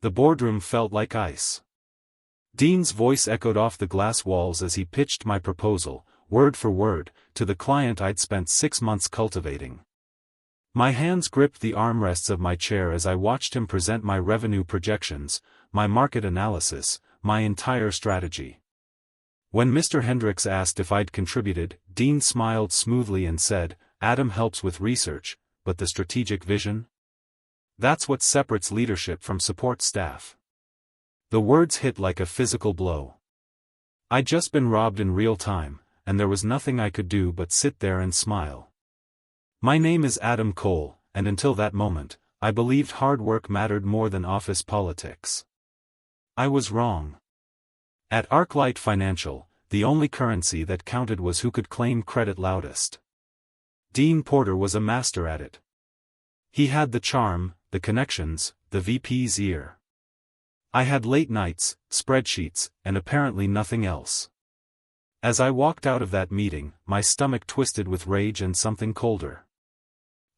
The boardroom felt like ice. Dean's voice echoed off the glass walls as he pitched my proposal, word for word, to the client I'd spent 6 months cultivating. My hands gripped the armrests of my chair as I watched him present my revenue projections, my market analysis, my entire strategy. When Mr. Hendricks asked if I'd contributed, Dean smiled smoothly and said, "Adam helps with research, but the strategic vision? That's what separates leadership from support staff." The words hit like a physical blow. I'd just been robbed in real time, and there was nothing I could do but sit there and smile. My name is Adam Cole, and until that moment, I believed hard work mattered more than office politics. I was wrong. At ArcLight Financial, the only currency that counted was who could claim credit loudest. Dean Porter was a master at it. He had the charm, the connections, the VP's ear. I had late nights, spreadsheets, and apparently nothing else. As I walked out of that meeting, my stomach twisted with rage and something colder.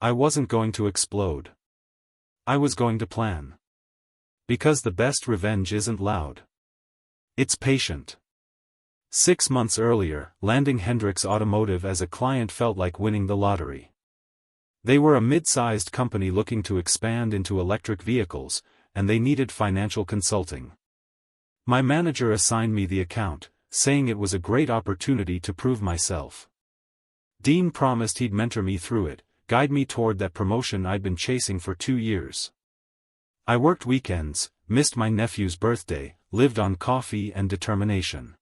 I wasn't going to explode. I was going to plan. Because the best revenge isn't loud. It's patient. 6 months earlier, landing Hendricks Automotive as a client felt like winning the lottery. They were a mid-sized company looking to expand into electric vehicles, and they needed financial consulting. My manager assigned me the account, saying it was a great opportunity to prove myself. Dean promised he'd mentor me through it, guide me toward that promotion I'd been chasing for 2 years. I worked weekends, missed my nephew's birthday, lived on coffee and determination.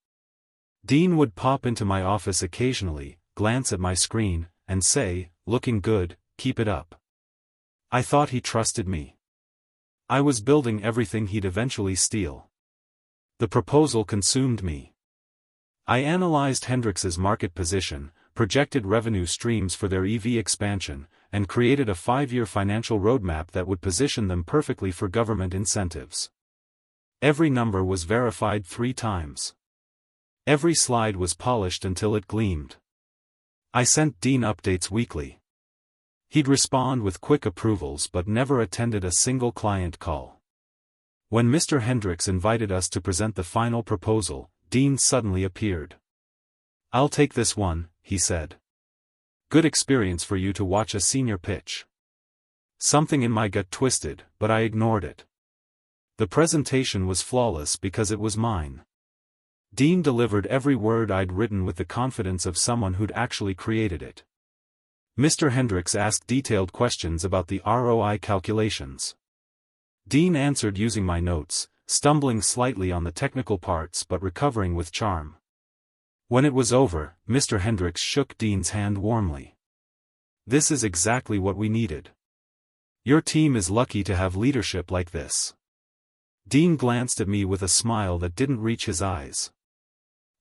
Dean would pop into my office occasionally, glance at my screen, and say, "Looking good, keep it up." I thought he trusted me. I was building everything he'd eventually steal. The proposal consumed me. I analyzed Hendricks's market position, projected revenue streams for their EV expansion, and created a 5-year financial roadmap that would position them perfectly for government incentives. Every number was verified 3 times. Every slide was polished until it gleamed. I sent Dean updates weekly. He'd respond with quick approvals but never attended a single client call. When Mr. Hendricks invited us to present the final proposal, Dean suddenly appeared. "I'll take this one," he said. "Good experience for you to watch a senior pitch." Something in my gut twisted, but I ignored it. The presentation was flawless because it was mine. Dean delivered every word I'd written with the confidence of someone who'd actually created it. Mr. Hendricks asked detailed questions about the ROI calculations. Dean answered using my notes, stumbling slightly on the technical parts but recovering with charm. When it was over, Mr. Hendricks shook Dean's hand warmly. "This is exactly what we needed. Your team is lucky to have leadership like this." Dean glanced at me with a smile that didn't reach his eyes.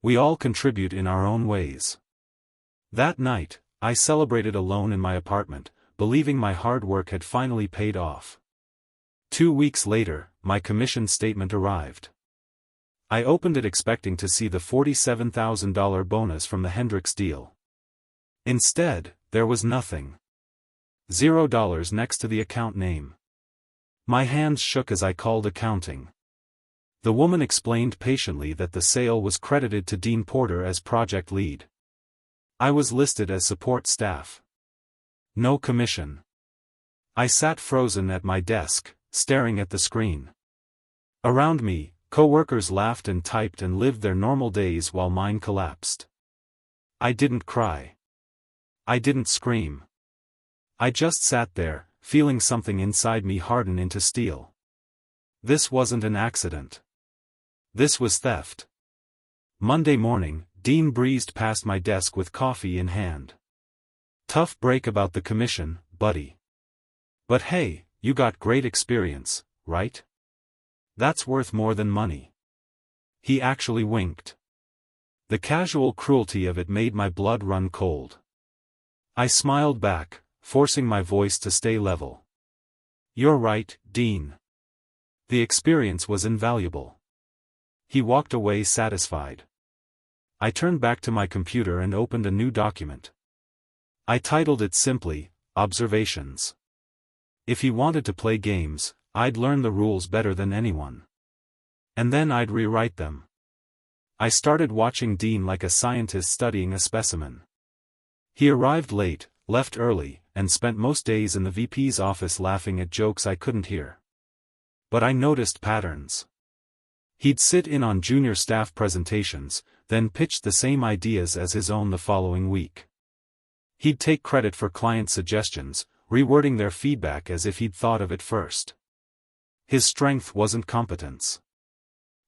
"We all contribute in our own ways." That night, I celebrated alone in my apartment, believing my hard work had finally paid off. 2 weeks later, my commission statement arrived. I opened it expecting to see the $47,000 bonus from the Hendricks deal. Instead, there was nothing. $0 next to the account name. My hands shook as I called accounting. The woman explained patiently that the sale was credited to Dean Porter as project lead. I was listed as support staff. No commission. I sat frozen at my desk, staring at the screen. Around me, co-workers laughed and typed and lived their normal days while mine collapsed. I didn't cry. I didn't scream. I just sat there, feeling something inside me harden into steel. This wasn't an accident. This was theft. Monday morning, Dean breezed past my desk with coffee in hand. "Tough break about the commission, buddy. But hey, you got great experience, right? That's worth more than money." He actually winked. The casual cruelty of it made my blood run cold. I smiled back, forcing my voice to stay level. "You're right, Dean. The experience was invaluable." He walked away satisfied. I turned back to my computer and opened a new document. I titled it simply, "Observations." If he wanted to play games, I'd learn the rules better than anyone. And then I'd rewrite them. I started watching Dean like a scientist studying a specimen. He arrived late, left early, and spent most days in the VP's office laughing at jokes I couldn't hear. But I noticed patterns. He'd sit in on junior staff presentations, then pitch the same ideas as his own the following week. He'd take credit for client suggestions, rewording their feedback as if he'd thought of it first. His strength wasn't competence.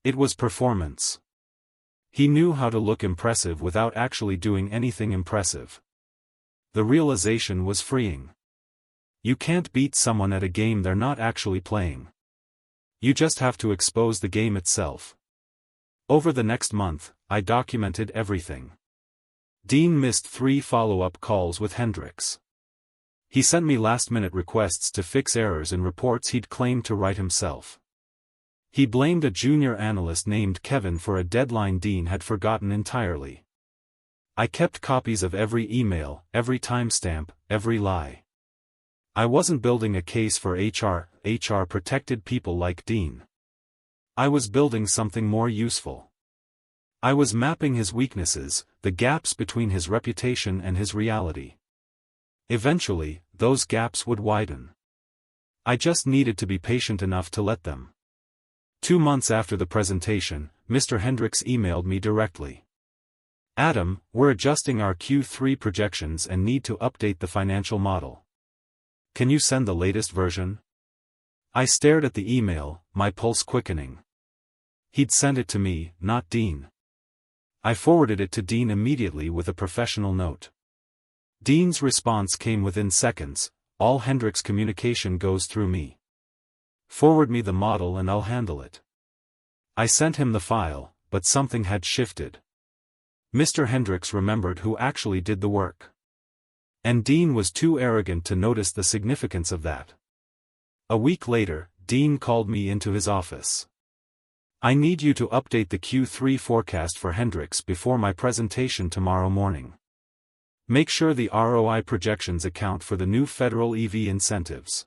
It was performance. He knew how to look impressive without actually doing anything impressive. The realization was freeing. You can't beat someone at a game they're not actually playing. You just have to expose the game itself. Over the next month, I documented everything. Dean missed 3 follow-up calls with Hendricks. He sent me last-minute requests to fix errors in reports he'd claimed to write himself. He blamed a junior analyst named Kevin for a deadline Dean had forgotten entirely. I kept copies of every email, every timestamp, every lie. I wasn't building a case for HR protected people like Dean. I was building something more useful. I was mapping his weaknesses, the gaps between his reputation and his reality. Eventually, those gaps would widen. I just needed to be patient enough to let them. 2 months after the presentation, Mr. Hendricks emailed me directly. "Adam, we're adjusting our Q3 projections and need to update the financial model. Can you send the latest version?" I stared at the email, my pulse quickening. He'd sent it to me, not Dean. I forwarded it to Dean immediately with a professional note. Dean's response came within seconds: "All Hendricks communication goes through me. Forward me the model and I'll handle it." I sent him the file, but something had shifted. Mr. Hendricks remembered who actually did the work. And Dean was too arrogant to notice the significance of that. A week later, Dean called me into his office. "I need you to update the Q3 forecast for Hendricks before my presentation tomorrow morning. Make sure the ROI projections account for the new federal EV incentives."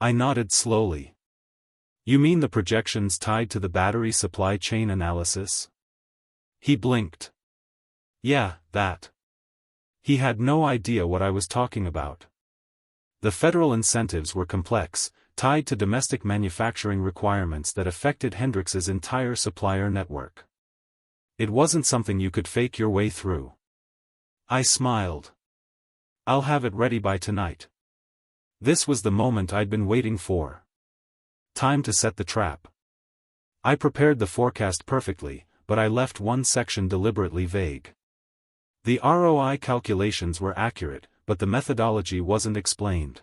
I nodded slowly. "You mean the projections tied to the battery supply chain analysis?" He blinked. "Yeah, that." He had no idea what I was talking about. The federal incentives were complex, tied to domestic manufacturing requirements that affected Hendricks's entire supplier network. It wasn't something you could fake your way through. I smiled. "I'll have it ready by tonight." This was the moment I'd been waiting for. Time to set the trap. I prepared the forecast perfectly, but I left one section deliberately vague. The ROI calculations were accurate, but the methodology wasn't explained.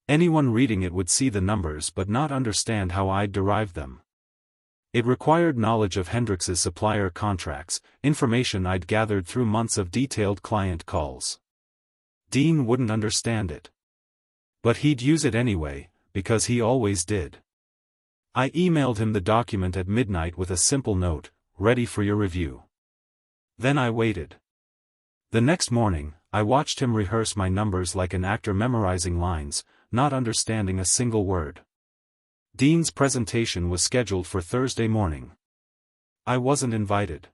Anyone reading it would see the numbers but not understand how I'd derived them. It required knowledge of Hendricks's supplier contracts, information I'd gathered through months of detailed client calls. Dean wouldn't understand it. But he'd use it anyway, because he always did. I emailed him the document at midnight with a simple note: "Ready for your review." Then I waited. The next morning, I watched him rehearse my numbers like an actor memorizing lines, not understanding a single word. Dean's presentation was scheduled for Thursday morning. I wasn't invited.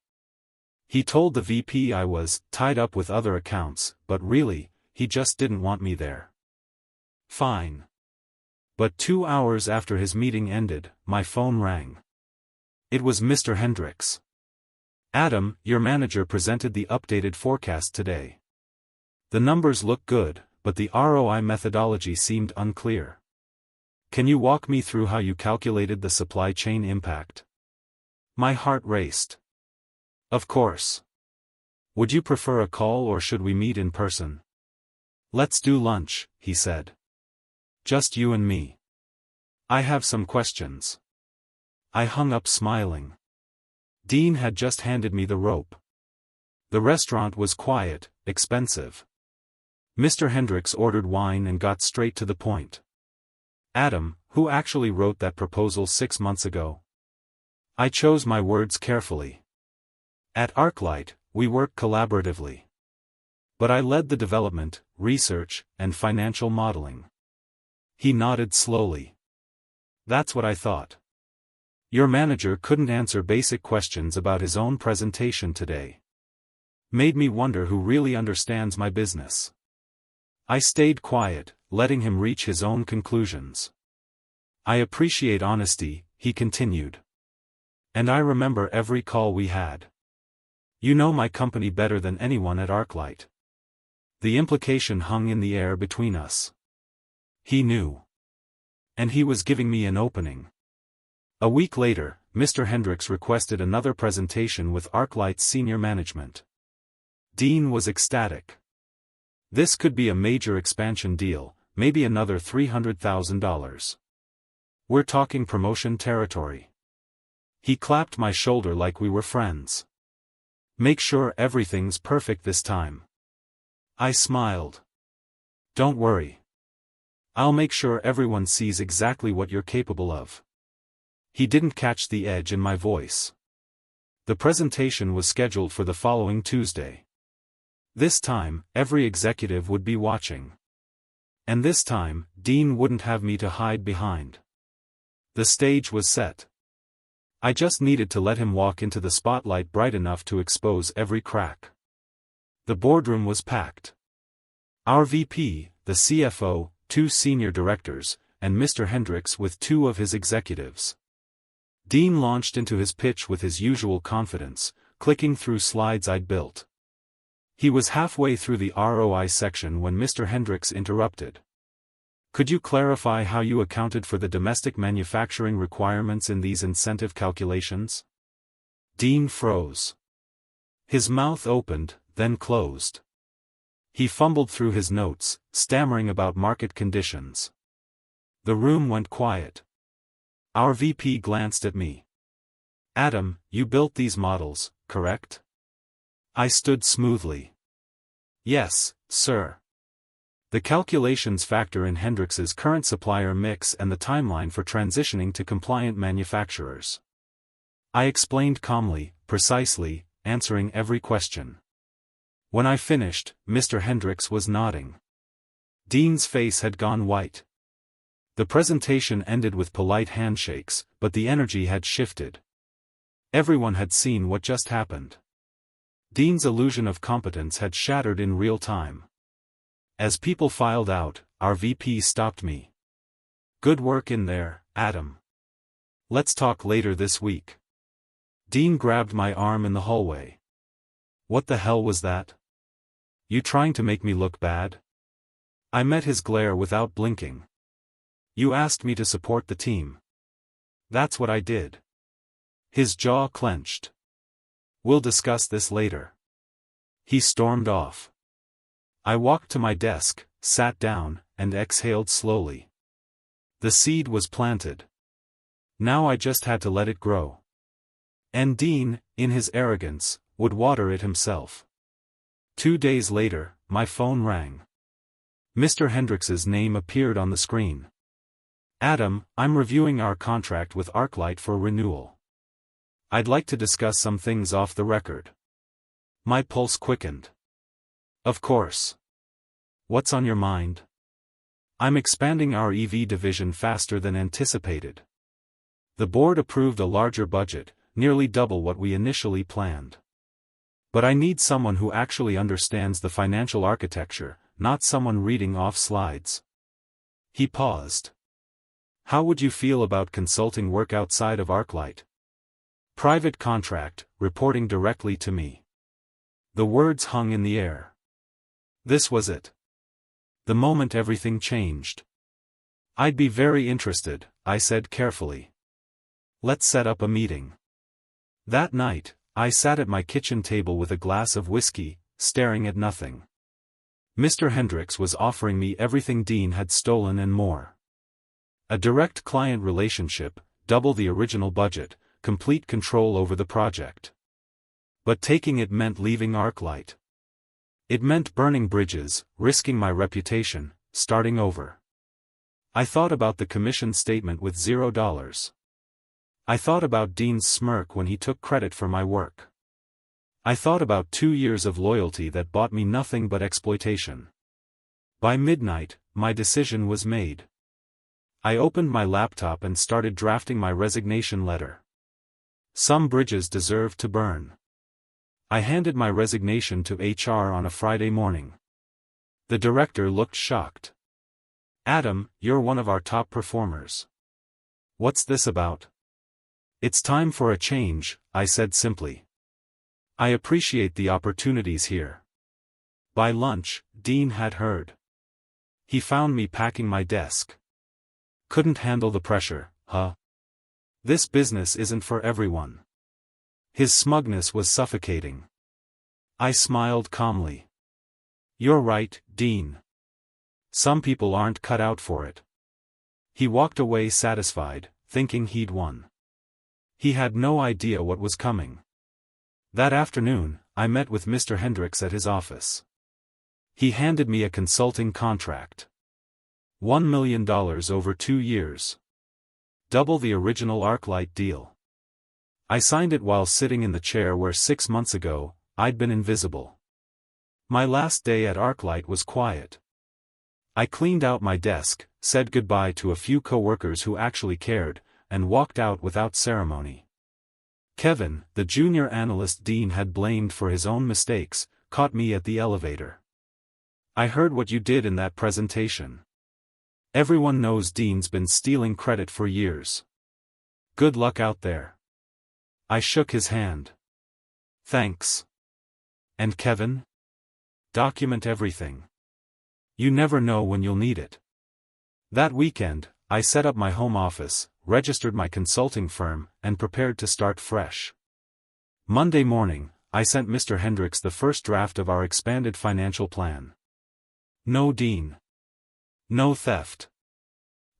He told the VP I was tied up with other accounts, but really, he just didn't want me there. Fine. But 2 hours after his meeting ended, my phone rang. It was Mr. Hendricks. "Adam, your manager presented the updated forecast today. The numbers look good, but the ROI methodology seemed unclear. Can you walk me through how you calculated the supply chain impact?" My heart raced. "Of course. Would you prefer a call or should we meet in person?" "Let's do lunch," he said. "Just you and me. I have some questions." I hung up smiling. Dean had just handed me the rope. The restaurant was quiet, expensive. Mr. Hendricks ordered wine and got straight to the point. "Adam, who actually wrote that proposal 6 months ago?" I chose my words carefully. "At ArcLight, we work collaboratively. But I led the development, research, and financial modeling." He nodded slowly. That's what I thought. Your manager couldn't answer basic questions about his own presentation today. Made me wonder who really understands my business. I stayed quiet, letting him reach his own conclusions. I appreciate honesty, he continued. And I remember every call we had. You know my company better than anyone at ArcLight. The implication hung in the air between us. He knew. And he was giving me an opening. A week later, Mr. Hendricks requested another presentation with ArcLight's senior management. Dean was ecstatic. This could be a major expansion deal, maybe another $300,000. We're talking promotion territory. He clapped my shoulder like we were friends. Make sure everything's perfect this time. I smiled. Don't worry. I'll make sure everyone sees exactly what you're capable of. He didn't catch the edge in my voice. The presentation was scheduled for the following Tuesday. This time, every executive would be watching. And this time, Dean wouldn't have me to hide behind. The stage was set. I just needed to let him walk into the spotlight bright enough to expose every crack. The boardroom was packed. Our VP, the CFO, 2 senior directors, and Mr. Hendricks with 2 of his executives. Dean launched into his pitch with his usual confidence, clicking through slides I'd built. He was halfway through the ROI section when Mr. Hendricks interrupted. Could you clarify how you accounted for the domestic manufacturing requirements in these incentive calculations? Dean froze. His mouth opened, then closed. He fumbled through his notes, stammering about market conditions. The room went quiet. Our VP glanced at me. Adam, you built these models, correct? I stood smoothly. Yes, sir. The calculations factor in Hendrix's current supplier mix and the timeline for transitioning to compliant manufacturers. I explained calmly, precisely, answering every question. When I finished, Mr. Hendricks was nodding. Dean's face had gone white. The presentation ended with polite handshakes, but the energy had shifted. Everyone had seen what just happened. Dean's illusion of competence had shattered in real time. As people filed out, our VP stopped me. Good work in there, Adam. Let's talk later this week. Dean grabbed my arm in the hallway. What the hell was that? You trying to make me look bad? I met his glare without blinking. You asked me to support the team. That's what I did. His jaw clenched. We'll discuss this later. He stormed off. I walked to my desk, sat down, and exhaled slowly. The seed was planted. Now I just had to let it grow. And Dean, in his arrogance, would water it himself. 2 days later, my phone rang. Mr. Hendrix's name appeared on the screen. Adam, I'm reviewing our contract with ArcLight for renewal. I'd like to discuss some things off the record. My pulse quickened. Of course. What's on your mind? I'm expanding our EV division faster than anticipated. The board approved a larger budget, nearly double what we initially planned. But I need someone who actually understands the financial architecture, not someone reading off slides. He paused. How would you feel about consulting work outside of ArcLight? Private contract, reporting directly to me. The words hung in the air. This was it. The moment everything changed. I'd be very interested, I said carefully. Let's set up a meeting. That night, I sat at my kitchen table with a glass of whiskey, staring at nothing. Mr. Hendricks was offering me everything Dean had stolen and more. A direct client relationship, double the original budget, complete control over the project. But taking it meant leaving ArcLight. It meant burning bridges, risking my reputation, starting over. I thought about the commission statement with $0. I thought about Dean's smirk when he took credit for my work. I thought about 2 years of loyalty that bought me nothing but exploitation. By midnight, my decision was made. I opened my laptop and started drafting my resignation letter. Some bridges deserve to burn. I handed my resignation to HR on a Friday morning. The director looked shocked. "Adam, you're one of our top performers. What's this about?" "It's time for a change," I said simply. "I appreciate the opportunities here." By lunch, Dean had heard. He found me packing my desk. "Couldn't handle the pressure, huh? This business isn't for everyone." His smugness was suffocating. I smiled calmly. "You're right, Dean. Some people aren't cut out for it." He walked away satisfied, thinking he'd won. He had no idea what was coming. That afternoon, I met with Mr. Hendricks at his office. He handed me a consulting contract. $1 million over 2 years. Double the original ArcLight deal. I signed it while sitting in the chair where 6 months ago, I'd been invisible. My last day at ArcLight was quiet. I cleaned out my desk, said goodbye to a few coworkers who actually cared, and walked out without ceremony. Kevin, the junior analyst Dean had blamed for his own mistakes, caught me at the elevator. "I heard what you did in that presentation. Everyone knows Dean's been stealing credit for years. Good luck out there." I shook his hand. "Thanks. And Kevin? Document everything. You never know when you'll need it." That weekend, I set up my home office, registered my consulting firm, and prepared to start fresh. Monday morning, I sent Mr. Hendricks the first draft of our expanded financial plan. No Dean. No theft.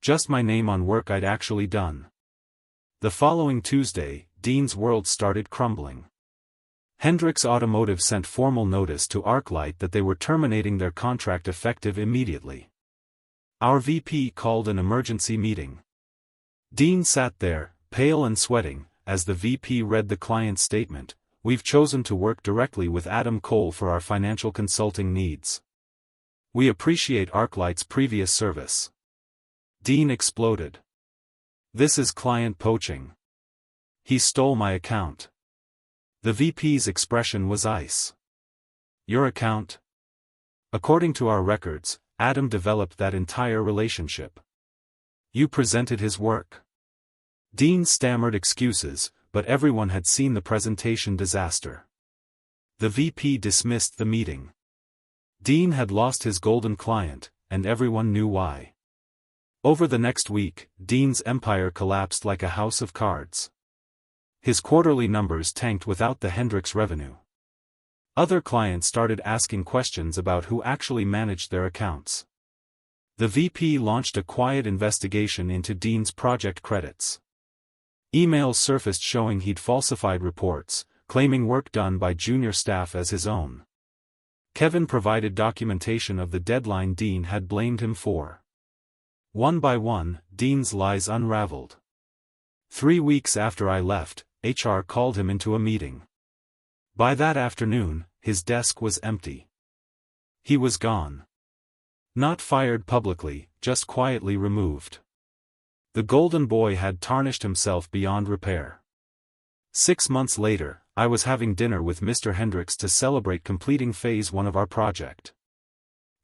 Just my name on work I'd actually done. The following Tuesday, Dean's world started crumbling. Hendricks Automotive sent formal notice to ArcLight that they were terminating their contract effective immediately. Our VP called an emergency meeting. Dean sat there, pale and sweating, as the VP read the client's statement. "We've chosen to work directly with Adam Cole for our financial consulting needs. We appreciate ArcLight's previous service." Dean exploded. "This is client poaching. He stole my account." The VP's expression was ice. "Your account?" "According to our records, Adam developed that entire relationship. You presented his work." Dean stammered excuses, but everyone had seen the presentation disaster. The VP dismissed the meeting. Dean had lost his golden client, and everyone knew why. Over the next week, Dean's empire collapsed like a house of cards. His quarterly numbers tanked without the Hendricks revenue. Other clients started asking questions about who actually managed their accounts. The VP launched a quiet investigation into Dean's project credits. Emails surfaced showing he'd falsified reports, claiming work done by junior staff as his own. Kevin provided documentation of the deadline Dean had blamed him for. One by one, Dean's lies unraveled. 3 weeks after I left, HR called him into a meeting. By that afternoon, his desk was empty. He was gone. Not fired publicly, just quietly removed. The golden boy had tarnished himself beyond repair. 6 months later, I was having dinner with Mr. Hendricks to celebrate completing phase 1 of our project.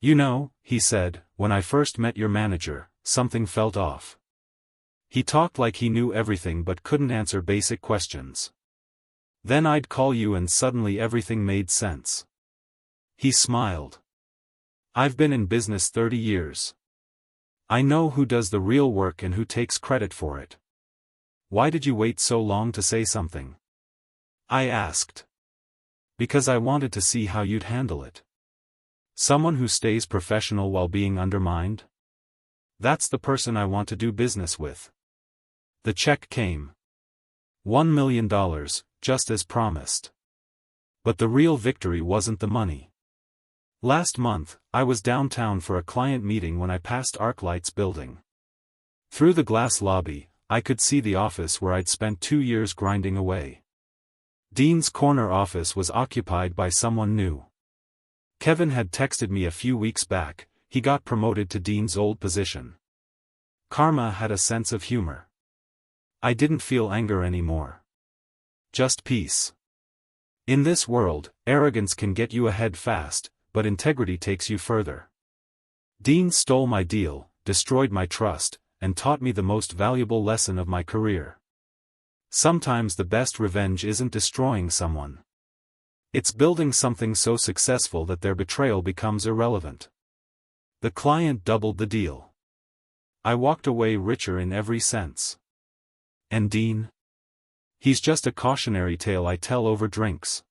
"You know," he said, "when I first met your manager, something felt off. He talked like he knew everything but couldn't answer basic questions. Then I'd call you and suddenly everything made sense." He smiled. "I've been in business 30 years. I know who does the real work and who takes credit for it. Why did you wait so long to say something?" I asked. "Because I wanted to see how you'd handle it. Someone who stays professional while being undermined? That's the person I want to do business with." The check came. $1 million, just as promised. But the real victory wasn't the money. Last month, I was downtown for a client meeting when I passed ArcLight's building. Through the glass lobby, I could see the office where I'd spent 2 years grinding away. Dean's corner office was occupied by someone new. Kevin had texted me a few weeks back. He got promoted to Dean's old position. Karma had a sense of humor. I didn't feel anger anymore. Just peace. In this world, arrogance can get you ahead fast, but integrity takes you further. Dean stole my deal, destroyed my trust, and taught me the most valuable lesson of my career. Sometimes the best revenge isn't destroying someone. It's building something so successful that their betrayal becomes irrelevant. The client doubled the deal. I walked away richer in every sense. And Dean? He's just a cautionary tale I tell over drinks.